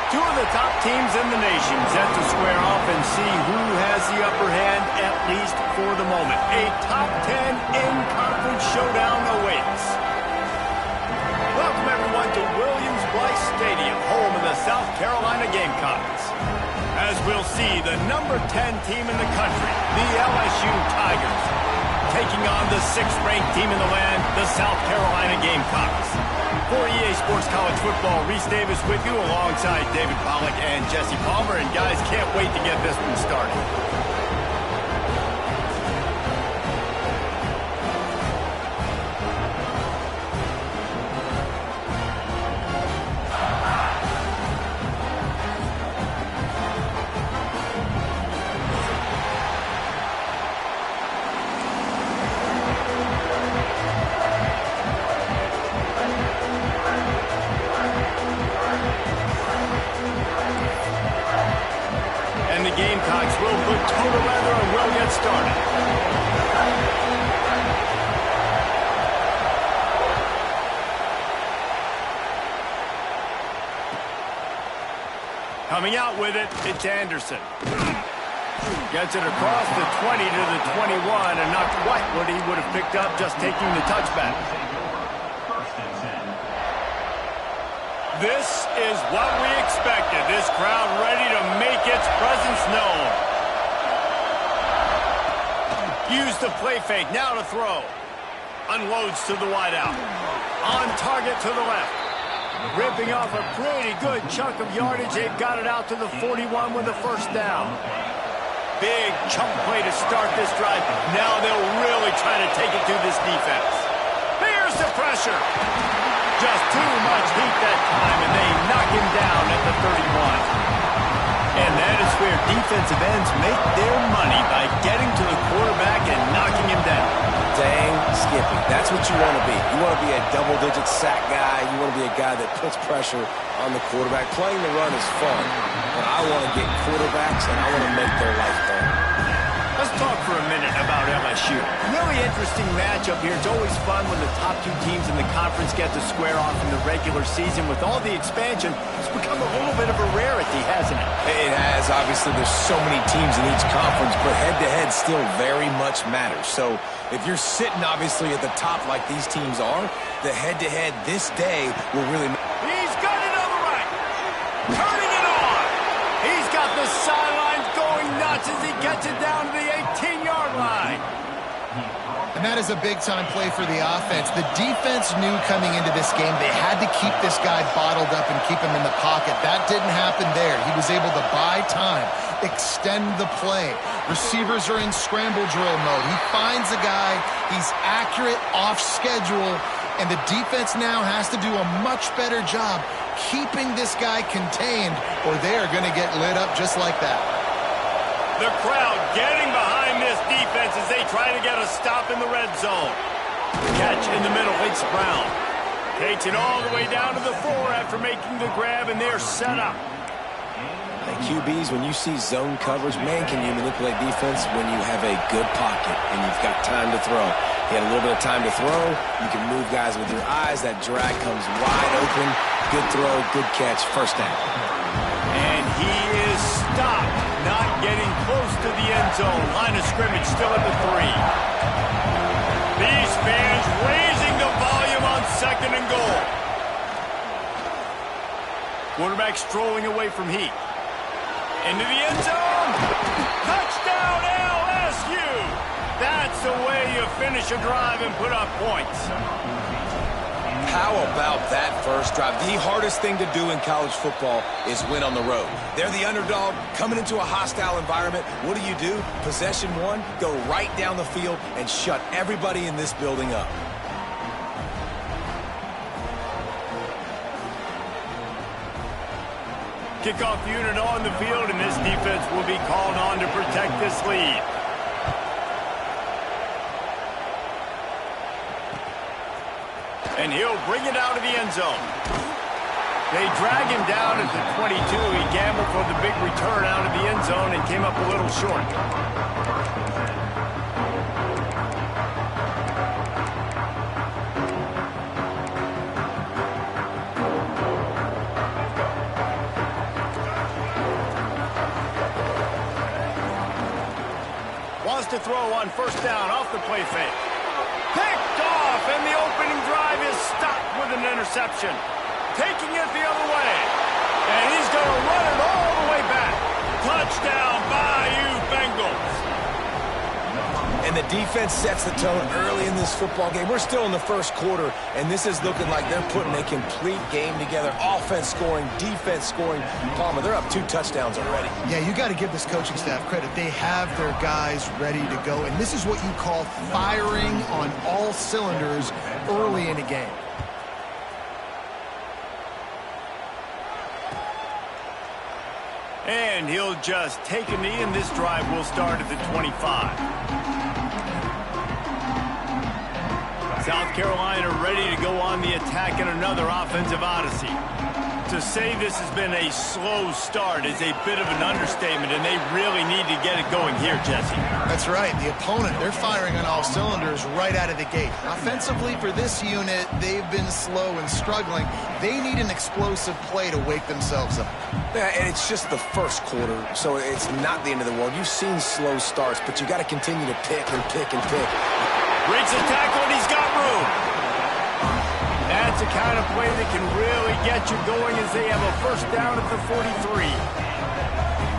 Two of the top teams in the nation set to square off and see who has the upper hand, at least for the moment. A top 10 in-conference showdown awaits. Welcome, everyone, to Williams-Brice Stadium, home of the South Carolina Gamecocks. As we'll see, the number 10 team in the country, the LSU Tigers, taking on the 6th-ranked team in the land, the South Carolina Gamecocks. For EA Sports College Football, Reese Davis with you alongside David Pollack and Jesse Palmer. And guys, can't wait to get this one started. Gamecocks will put total weather and will get started. Coming out with it, it's Anderson. Gets it across the 20 to the 21, and not quite what he would have picked up just taking the touchback. This is what we expected. This crowd ready to make its presence known. Use the play fake. Now to throw. Unloads to the wideout. On target to the left. Ripping off a pretty good chunk of yardage. They've got it out to the 41 with a first down. Big chunk play to start this drive. Now they'll really try to take it to this defense. Here's the pressure. Just too much heat that time, and they knock him down at the 31. And that is where defensive ends make their money, by getting to the quarterback and knocking him down. Dang, Skippy, that's what you want to be. You want to be a double-digit sack guy. You want to be a guy that puts pressure on the quarterback. Playing the run is fun, but I want to get quarterbacks, and I want to make their life fun. Let's talk for a minute about LSU. Really interesting matchup here. It's always fun when the top two teams in the conference get to square off in the regular season. With all the expansion, it's become a little bit of a rarity, hasn't it? It has. Obviously, there's so many teams in each conference, but head-to-head still very much matters. So if you're sitting, obviously, at the top like these teams are, the head-to-head this day will really matter. He's got it on the right. Turning it on. He's got the sidelines going nuts as he gets it down to the 18-yard line. And that is a big-time play for the offense. The defense knew coming into this game they had to keep this guy bottled up and keep him in the pocket. That didn't happen there. He was able to buy time, extend the play. Receivers are in scramble drill mode. He finds a guy. He's accurate, off schedule, and the defense now has to do a much better job keeping this guy contained, or they're going to get lit up just like that. The crowd getting behind this defense as they try to get a stop in the red zone. Catch in the middle, it's Brown. Takes it all the way down to the 4 after making the grab, and they're set up. QBs, when you see zone coverage, man, can you manipulate defense when you have a good pocket and you've got time to throw. He had a little bit of time to throw. You can move guys with your eyes. That drag comes wide open. Good throw, good catch, first down. And he is stopped, not getting close to the end zone. Line of scrimmage still at the 3. These fans raising the volume on 2nd and goal. Quarterback strolling away from Heat. Into the end zone. Touchdown LSU. That's the way you finish a drive and put up points. How about that first drive? The hardest thing to do in college football is win on the road. They're the underdog coming into a hostile environment. What do? Possession 1, go right down the field and shut everybody in this building up. Kickoff unit on the field, and this defense will be called on to protect this lead. And he'll bring it out of the end zone. They drag him down at the 22. He gambled for the big return out of the end zone and came up a little short. to throw on first down off the play fake. Picked off, and the opening drive is stopped with an interception. Taking it the other way. And he's going to run it all the way back. Touchdown, Bayou Bengals. And the defense sets the tone early in this football game. We're still in the first quarter, and this is looking like they're putting a complete game together. Offense scoring, defense scoring. Palmer, they're up 2 touchdowns already. Yeah, you got to give this coaching staff credit. They have their guys ready to go, and this is what you call firing on all cylinders early in a game. And he'll just take a knee, and this drive will start at the 25. South Carolina ready to go on the attack in another offensive odyssey. To say this has been a slow start is a bit of an understatement, and they really need to get it going here, Jesse. That's right. The opponent, they're firing on all cylinders right out of the gate. Offensively, for this unit, they've been slow and struggling. They need an explosive play to wake themselves up. Yeah, and it's just the first quarter, so it's not the end of the world. You've seen slow starts, but you got to continue to pick and pick and pick. Breaks the tackle, and he's got room. That's the kind of play that can really get you going as they have a first down at the 43.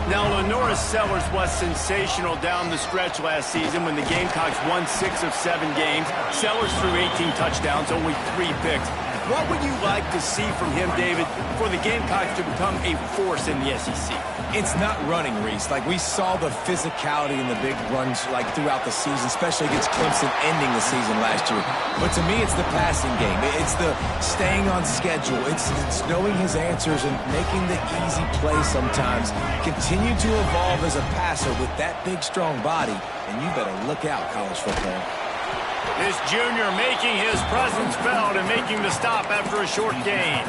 Now, Lenora Sellers was sensational down the stretch last season when the Gamecocks won 6 of 7 games. Sellers threw 18 touchdowns, only 3 picks. What would you like to see from him, David, for the Gamecocks to become a force in the SEC? It's not running, Reese. Like, we saw the physicality in the big runs, like, throughout the season, especially against Clemson ending the season last year. But to me, it's the passing game. It's the staying on schedule. It's knowing his answers and making the easy play sometimes. Continue to evolve as a passer with that big, strong body, and you better look out, college football. This junior making his presence felt and making the stop after a short gain.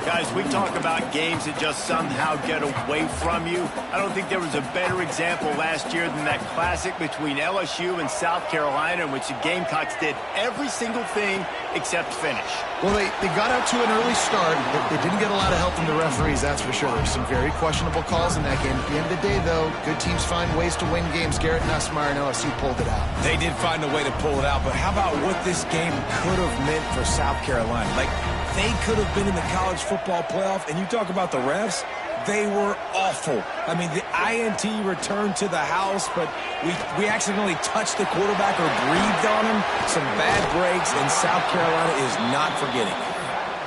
Guys, we talk about games that just somehow get away from you. I don't think there was a better example last year than that classic between LSU and South Carolina in which the Gamecocks did every single thing except finish. Well, they got out to an early start. They didn't get a lot of help from the referees, that's for sure. There's some very questionable calls in that game. At the end of the day, though, good teams find ways to win games. Garrett Nussmeier and LSU pulled it out. They did find a way to pull it out, but how about what this game could have meant for South Carolina? Like, they could have been in the college football playoff, and you talk about the refs, they were awful. I mean, the INT returned to the house, but we accidentally touched the quarterback or breathed on him. Some bad breaks, and South Carolina is not forgetting.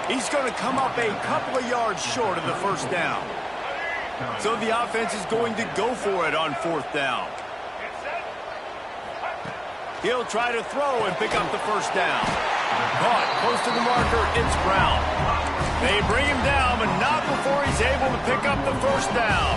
He's going to come up a couple of yards short of the first down. So the offense is going to go for it on 4th down. He'll try to throw and pick up the first down. Caught close to the marker, it's Brown. They bring him down, but not before he's able to pick up the first down.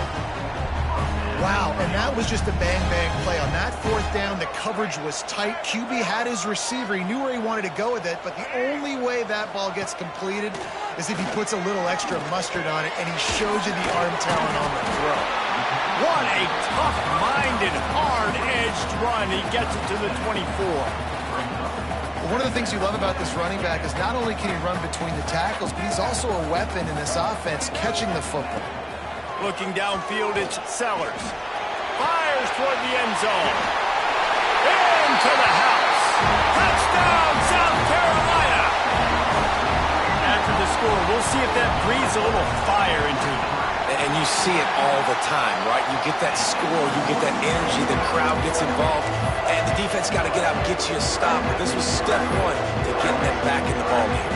Wow, and that was just a bang-bang play. On that 4th down, the coverage was tight. QB had his receiver. He knew where he wanted to go with it, but the only way that ball gets completed is if he puts a little extra mustard on it, and he shows you the arm talent on the throw. What a tough-minded, hard-edged run. He gets it to the 24. One of the things you love about this running back is not only can he run between the tackles, but he's also a weapon in this offense, catching the football. Looking downfield, it's Sellers. Fires toward the end zone. Into the house. Touchdown, South Carolina. After the score, we'll see if that breathes a little fire into them. And you see it all the time, right? You get that score, you get that energy, the crowd gets involved, and the defense got to get out and get you a stop. But this was step 1 to getting them back in the ballgame.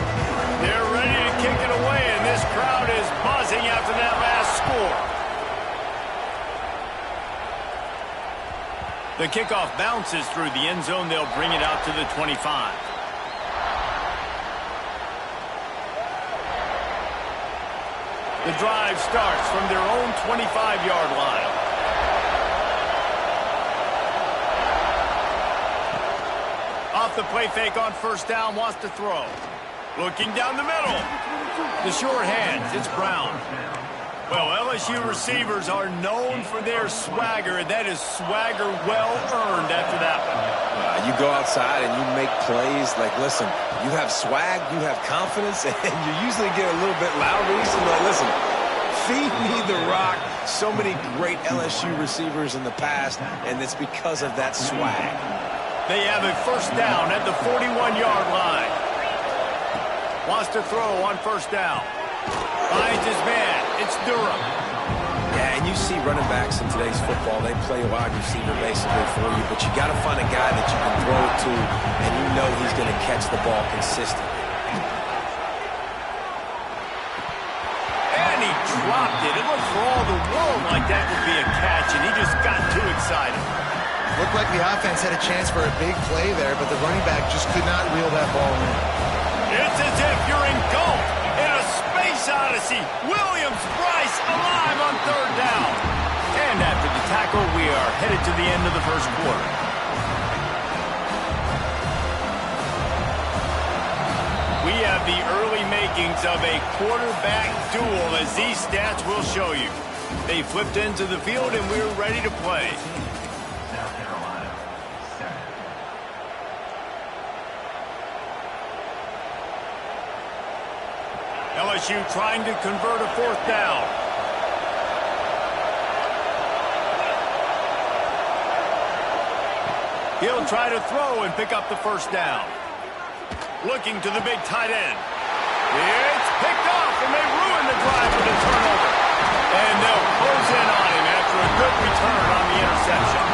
They're ready to kick it away, and this crowd is buzzing after that last score. The kickoff bounces through the end zone. They'll bring it out to the 25. The drive starts from their own 25-yard line. Off the play fake on first down, wants to throw. Looking down the middle. The short hands, it's Brown. Well, LSU receivers are known for their swagger, and that is swagger well-earned after that one. You go outside and you make plays. Like, listen, you have swag, you have confidence, and you usually get a little bit loud. Listen, Feed me the rock. So many great LSU receivers in the past, and it's because of that swag. They have a first down at the 41-yard line. Wants to throw on first down. Finds his man. It's Durham. Yeah, and you see running backs in today's football, they play a wide receiver basically for you, but you got to find a guy that you can throw it to, and you know he's going to catch the ball consistently. And he dropped it. It looked for all the world like that would be a catch, and he just got too excited. Looked like the offense had a chance for a big play there, but the running back just could not reel that ball in. It's as if you're engulfed in a space odyssey. Williams-Brice alive on third down. And after the tackle, we are headed to the end of the first quarter. We have the early makings of a quarterback duel, as these stats will show you. They flipped into the field, and we're ready to play. LSU trying to convert a fourth down. He'll try to throw and pick up the first down. Looking to the big tight end. It's picked off, and they ruin the drive with a turnover. And they'll close in on him after a good return on the interception.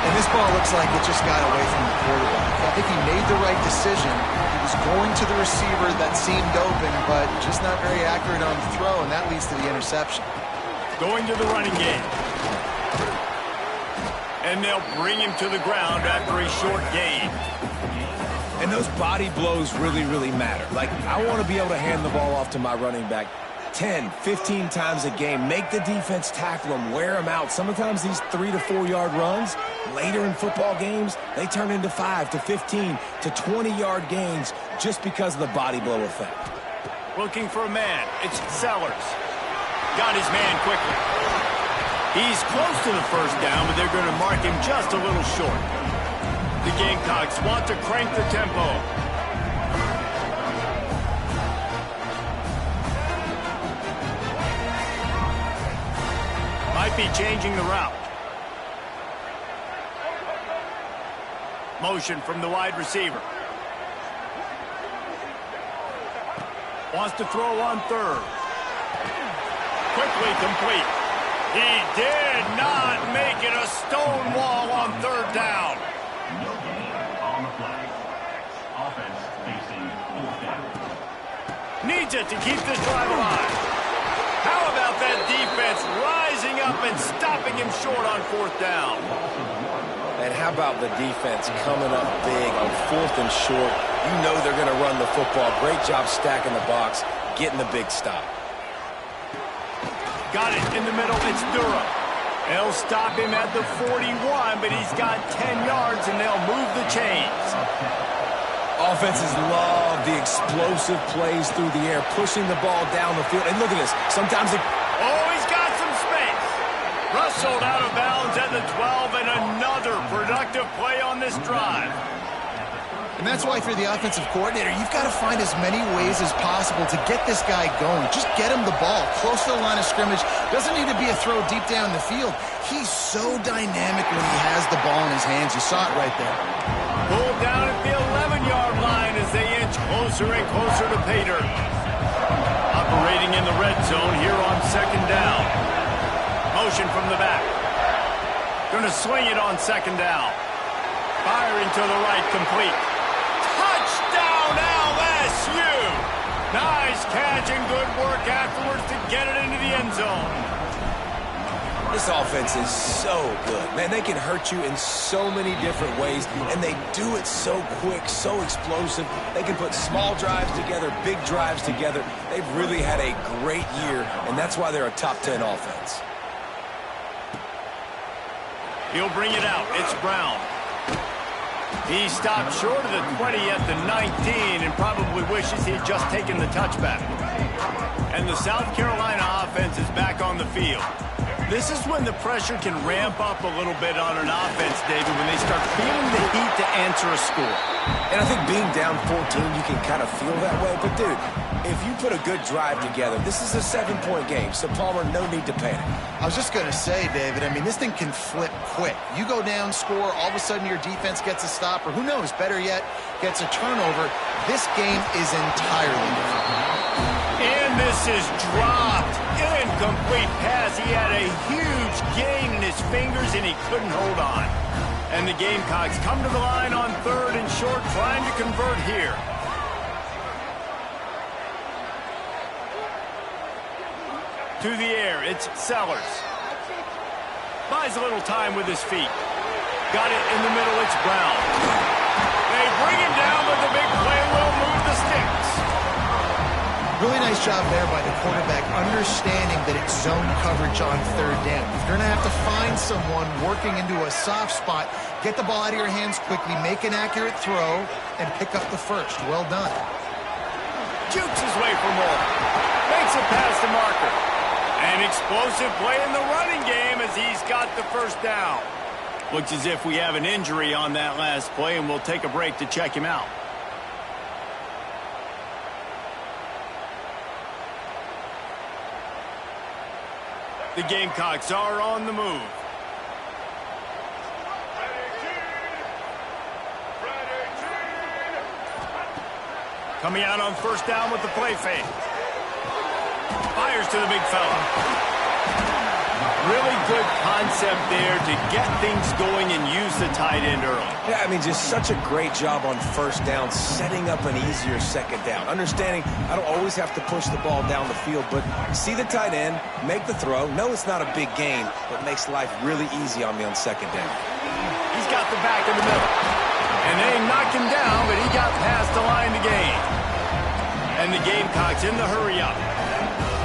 And this ball looks like it just got away from the quarterback. I think he made the right decision. He was going to the receiver that seemed open, but just not very accurate on the throw, and that leads to the interception. Going to the running game. And they'll bring him to the ground after a short gain. And those body blows really, really matter. Like, I want to be able to hand the ball off to my running back 10, 15 times a game. Make the defense tackle him, wear him out. Sometimes these 3 to 4 yard runs, later in football games, they turn into 5 to 15 to 20-yard gains just because of the body blow effect. Looking for a man. It's Sellers. Got his man quickly. He's close to the first down, but they're going to mark him just a little short. The Gamecocks want to crank the tempo. Might be changing the route. Motion from the wide receiver. Wants to throw on third. Quickly complete. He did not make it. A stone wall on third down. Needs it to keep this drive alive. How about that defense rising up and stopping him short on fourth down? And how about the defense coming up big on fourth and short? You know they're going to run the football. Great job stacking the box, getting the big stop. Got it in the middle. It's Durham. They'll stop him at the 41, but he's got 10 yards, and they'll move the chains. Offenses love the explosive plays through the air, pushing the ball down the field. And look at this. Sometimes it... Oh, he's got some space. Rustled out of bounds at the 12, and another productive play on this drive. And that's why if you're the offensive coordinator, you've got to find as many ways as possible to get this guy going. Just get him the ball close to the line of scrimmage. Doesn't need to be a throw deep down the field. He's so dynamic when he has the ball in his hands. You saw it right there. Pulled down at the 11-yard line as they inch closer and closer to pay dirt. Operating in the red zone here on second down. Motion from the back. Going to swing it on second down. Firing to the right, complete. Touchdown, LSU! Nice catch and good work afterwards to get it into the end zone. This offense is so good. Man, they can hurt you in so many different ways, and they do it so quick, so explosive. They can put small drives together, big drives together. They've really had a great year, and that's why they're a top 10 offense. He'll bring it out. It's Brown. He stopped short of the 20 at the 19 and probably wishes he had just taken the touchback. And the South Carolina offense is back on the field. This is when the pressure can ramp up a little bit on an offense, David, when they start feeling the heat to answer a score. And I think being down 14, you can kind of feel that way. But, dude, if you put a good drive together, this is a 7-point game, so Palmer, no need to panic. I was just going to say, David, I mean, this thing can flip quick. You go down, score, all of a sudden your defense gets a stop, or who knows, better yet, gets a turnover. This game is entirely different. And this is dropped. Incomplete pass. He had a huge gain in his fingers, and he couldn't hold on. And the Gamecocks come to the line on 3rd and short, trying to convert here. To the air, it's Sellers. Buys a little time with his feet. Got it in the middle, it's Brown. They bring him down, but the big play will move the sticks. Really nice job there by the quarterback, understanding that it's zone coverage on 3rd down. If you're going to have to find someone working into a soft spot, get the ball out of your hands quickly, make an accurate throw, and pick up the first. Well done. Jukes his way for more. Makes it past the marker. An explosive play in the running game as he's got the first down. Looks as if we have an injury on that last play, and we'll take a break to check him out. The Gamecocks are on the move. Coming out on 1st down with the play fake. Fires to the big fella. Really good concept there to get things going and use the tight end early. Yeah, I mean, just such a great job on 1st down, setting up an easier 2nd down. Understanding I don't always have to push the ball down the field, but see the tight end, make the throw. No, it's not a big gain, but makes life really easy on me on 2nd down. He's got the back in the middle. And they knocked him down, but he got past the line to gain. And the Gamecocks in the hurry up.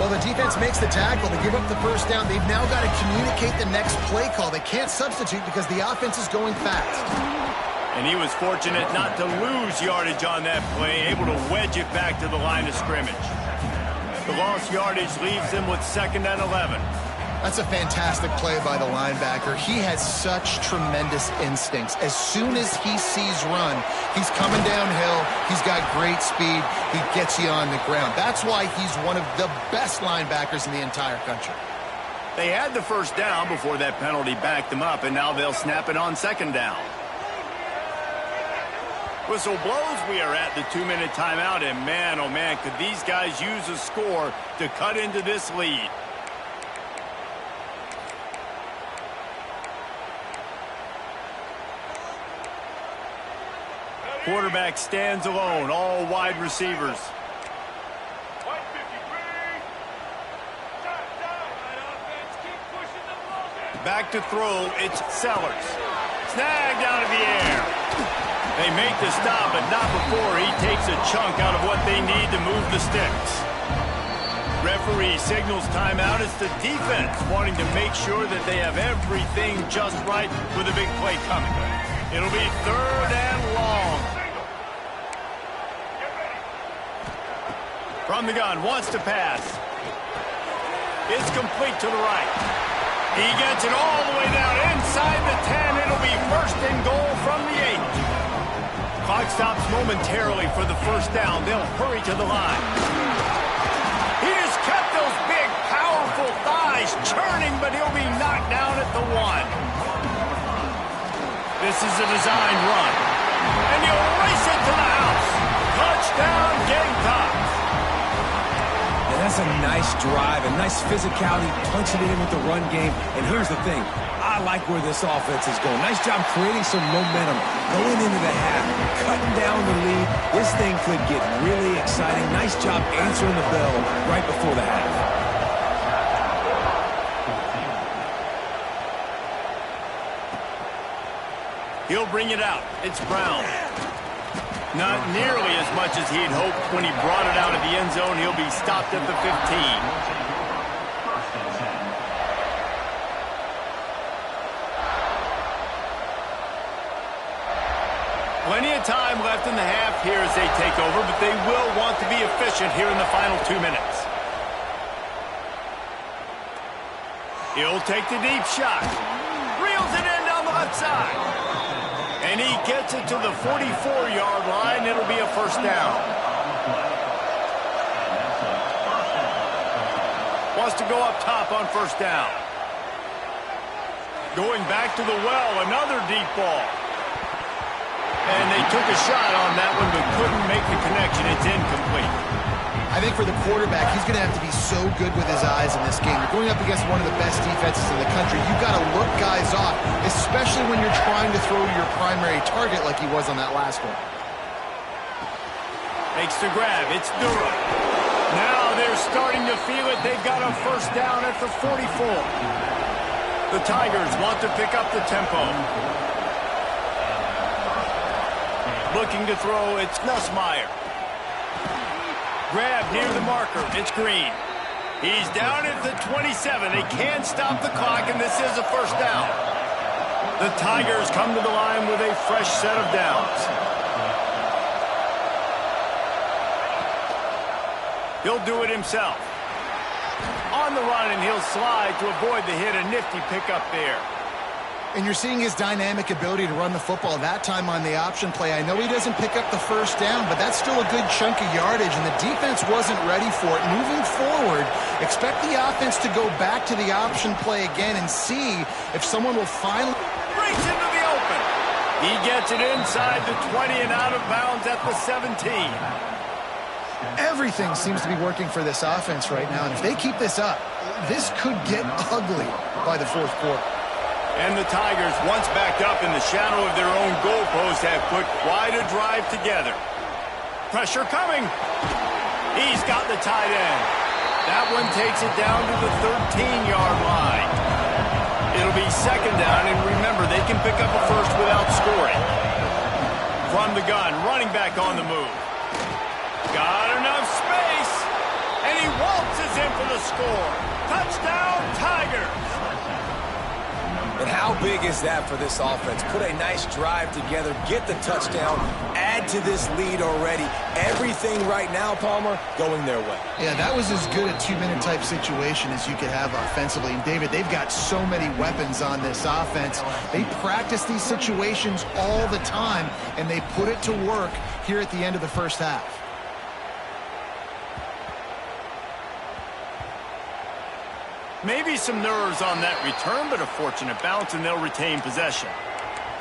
Well, the defense makes the tackle. They give up the 1st down. They've now got to communicate the next play call. They can't substitute because the offense is going fast. And he was fortunate not to lose yardage on that play, able to wedge it back to the line of scrimmage. The lost yardage leaves them with 2nd and 11. That's a fantastic play by the linebacker. He has such tremendous instincts. As soon as he sees run, he's coming downhill. He's got great speed. He gets you on the ground. That's why he's one of the best linebackers in the entire country. They had the 1st down before that penalty backed them up, and now they'll snap it on 2nd down. Whistle blows. We are at the 2-minute timeout, and man, oh man, could these guys use a score to cut into this lead. Quarterback stands alone, all wide receivers. Back to throw, it's Sellers. Snagged out of the air. They make the stop, but not before he takes a chunk out of what they need to move the sticks. Referee signals timeout. It's the defense wanting to make sure that they have everything just right with a big play coming. It'll be 3rd and long. From the gun, wants to pass. It's complete to the right. He gets it all the way down inside the 10. It'll be 1st and goal from the 8. Clock stops momentarily for the 1st down. They'll hurry to the line. He just kept those big, powerful thighs churning, but he'll be knocked down at the 1. This is a design run. And he'll race it to the house. Touchdown, Gamecocks. And that's a nice drive, a nice physicality, punching it in with the run game. And here's the thing. I like where this offense is going. Nice job creating some momentum. Going into the half, cutting down the lead. This thing could get really exciting. Nice job answering the bell right before the half. He'll bring it out. It's Brown. Not nearly as much as he'd hoped when he brought it out of the end zone. He'll be stopped at the 15. Plenty of time left in the half here as they take over, but they will want to be efficient here in the final 2 minutes. He'll take the deep shot. Reels it in down the left side. And he gets it to the 44-yard line. It'll be a 1st down. to go up top on first down. Going back to the well, another deep ball. And they took a shot on that one, but couldn't make the connection. It's incomplete. I think for the quarterback, he's going to have to be so good with his eyes in this game. You're going up against one of the best defenses in the country. You've got to look guys off, especially when you're trying to throw to your primary target like he was on that last one. Makes the grab. It's Durham. Now they're starting to feel it. They've got a first down at the 44. The Tigers want to pick up the tempo. Looking to throw, it's Nussmeier. Grab near the marker, it's Green. He's down at the 27. They can't stop the clock, and this is a first down. The Tigers come to the line with a fresh set of downs. He'll do it himself. On the run, and he'll slide to avoid the hit. A nifty pickup there. And you're seeing his dynamic ability to run the football that time on the option play. I know he doesn't pick up the first down, but that's still a good chunk of yardage, and the defense wasn't ready for it. Moving forward, expect the offense to go back to the option play again and see if someone will finally... Breaks into the open. He gets it inside the 20 and out of bounds at the 17. Everything seems to be working for this offense right now, and if they keep this up, this could get ugly by the fourth quarter. And the Tigers, once backed up in the shadow of their own goalpost, have put quite a drive together. Pressure coming. He's got the tight end. That one takes it down to the 13-yard line. It'll be second down, and remember, they can pick up a first without scoring. From the gun, running back on the move. Got enough space, and he waltzes in for the score. Touchdown, Tigers. And how big is that for this offense? Put a nice drive together, get the touchdown, add to this lead already. Everything right now, Palmer, going their way. Yeah, that was as good a two-minute type situation as you could have offensively. And, David, they've got so many weapons on this offense. They practice these situations all the time, and they put it to work here at the end of the first half. Maybe some nerves on that return, but a fortunate bounce, and they'll retain possession.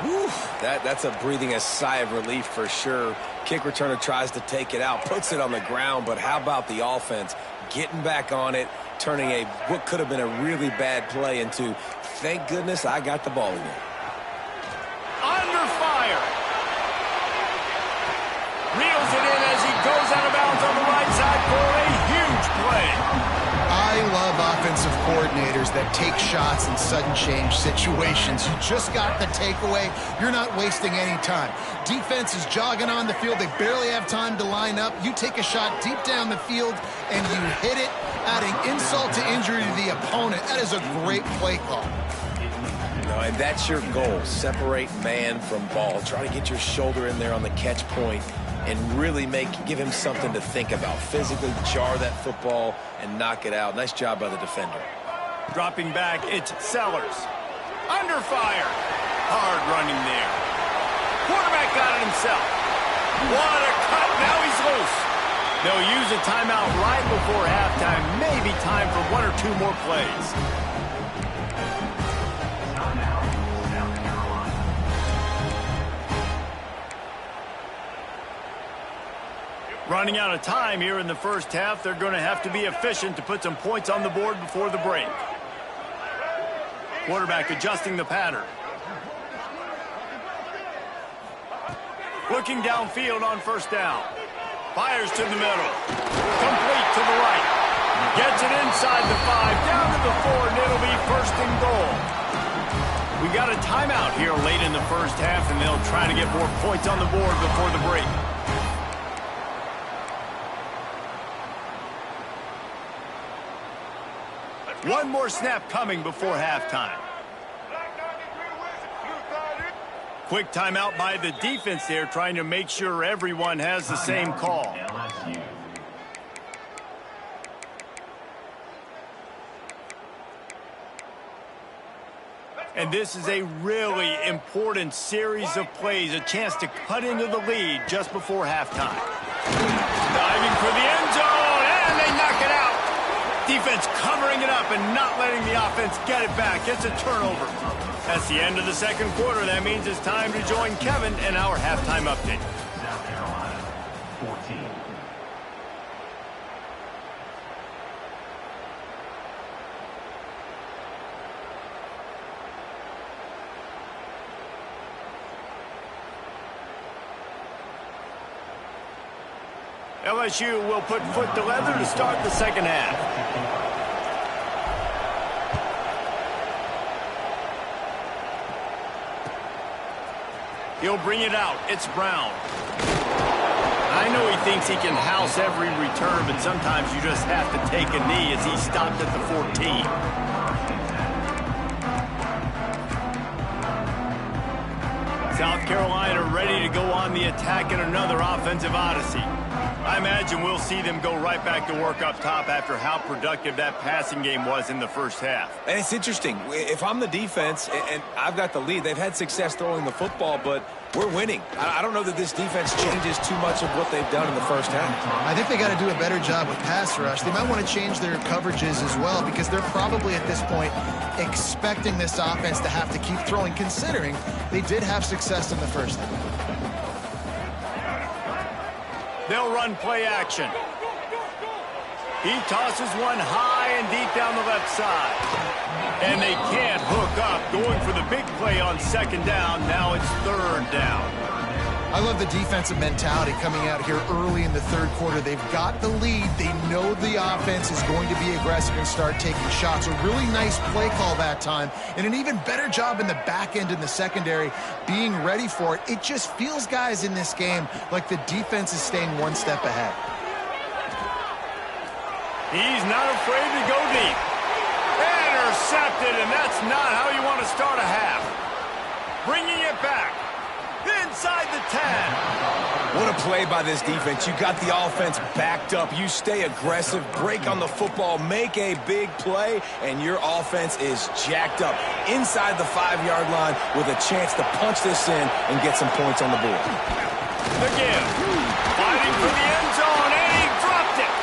Whew, that's a breathing a sigh of relief for sure. Kick returner tries to take it out, puts it on the ground, but how about the offense getting back on it, turning what could have been a really bad play into, thank goodness I got the ball again. Under fire. Reels it in as he goes out of bounds on the right side for a huge play. I love offensive coordinators that take shots in sudden change situations. You just got the takeaway. You're not wasting any time. Defense is jogging on the field. They barely have time to line up. You take a shot deep down the field, and you hit it, adding insult to injury to the opponent. That is a great play call. And that's your goal. Separate man from ball. Try to get your shoulder in there on the catch point and really give him something to think about. Physically jar that football and knock it out. Nice job by the defender. Dropping back, it's Sellers. Under fire. Hard running there. Quarterback got it himself. What a cut. Now he's loose. They'll use a timeout right before halftime. Maybe time for one or two more plays. Running out of time here in the first half. They're going to have to be efficient to put some points on the board before the break. Quarterback adjusting the pattern. Looking downfield on first down. Fires to the middle. Complete to the right. Gets it inside the 5, down to the 4, and it'll be first and goal. We got a timeout here late in the first half, and they'll try to get more points on the board before the break. One more snap coming before halftime. Quick timeout by the defense there, trying to make sure everyone has the same call. And this is a really important series of plays, a chance to cut into the lead just before halftime. Diving for the end zone, and they knock it out. Defense covering it up and not letting the offense get it back. It's a turnover. That's the end of the second quarter. That means it's time to join Kevin in our halftime update. South Carolina, 14. LSU will put foot to leather to start the second half. He'll bring it out. It's Brown. I know he thinks he can house every return, but sometimes you just have to take a knee as he stopped at the 14. South Carolina ready to go on the attack in another offensive odyssey. I imagine we'll see them go right back to work up top after how productive that passing game was in the first half. And it's interesting. If I'm the defense and I've got the lead, they've had success throwing the football, but we're winning. I don't know that this defense changes too much of what they've done in the first half. I think they got to do a better job with pass rush. They might want to change their coverages as well because they're probably at this point expecting this offense to have to keep throwing, considering they did have success in the first half. They'll run play action. He tosses one high and deep down the left side. And they can't hook up. Going for the big play on second down. Now it's third down. I love the defensive mentality coming out here early in the third quarter. They've got the lead. They know the offense is going to be aggressive and start taking shots. A really nice play call that time. And an even better job in the back end in the secondary being ready for it. It just feels, guys, in this game like the defense is staying one step ahead. He's not afraid to go deep. Intercepted, and that's not how you want to start a half. Bringing it back. Inside the 10. What a play by this defense. You got the offense backed up. You stay aggressive, break on the football, make a big play, and your offense is jacked up inside the 5-yard line with a chance to punch this in and get some points on the board. Again, fighting for the end zone, and he dropped it.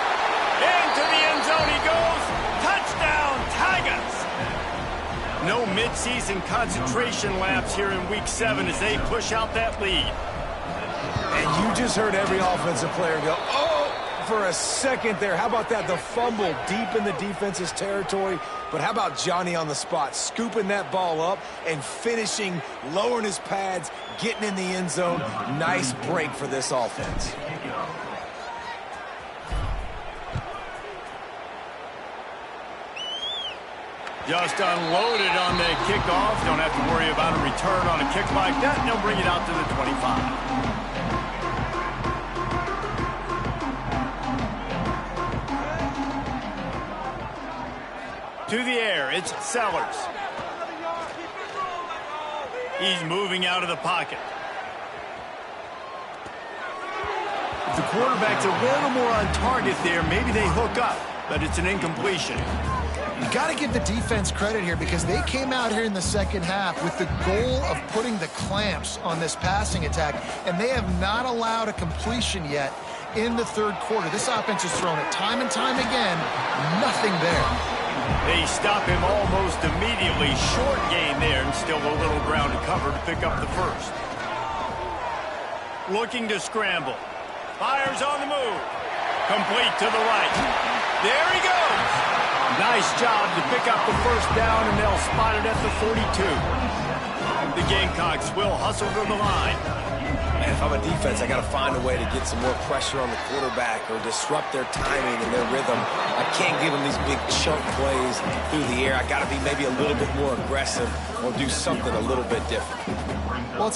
Into the end zone he goes. Touchdown, Tigers. No midseason concentration laps here in Week 7 as they push out that lead. And you just heard every offensive player go, oh, for a second there. How about that? The fumble deep in the defense's territory. But how about Johnny on the spot, scooping that ball up and finishing, lowering his pads, getting in the end zone. Nice break for this offense. Just unloaded on the kickoff. Don't have to worry about a return on a kick like that. And they'll bring it out to the 25. To the air, it's Sellers. He's moving out of the pocket. If the quarterback's a little more on target there, maybe they hook up, but it's an incompletion. You got to give the defense credit here because they came out here in the second half with the goal of putting the clamps on this passing attack, and they have not allowed a completion yet in the third quarter. This offense has thrown it time and time again. Nothing there. They stop him almost immediately. Short gain there and still a little ground to cover to pick up the first. Looking to scramble. Fires on the move. Complete to the right. There he goes. Nice job to pick up the first down, and they'll spot it at the 42. The Gamecocks will hustle to the line. Man, if I'm a defense, I got to find a way to get some more pressure on the quarterback or disrupt their timing and their rhythm. I can't give them these big chunk plays through the air. I got to be maybe a little bit more aggressive or do something a little bit different. Well,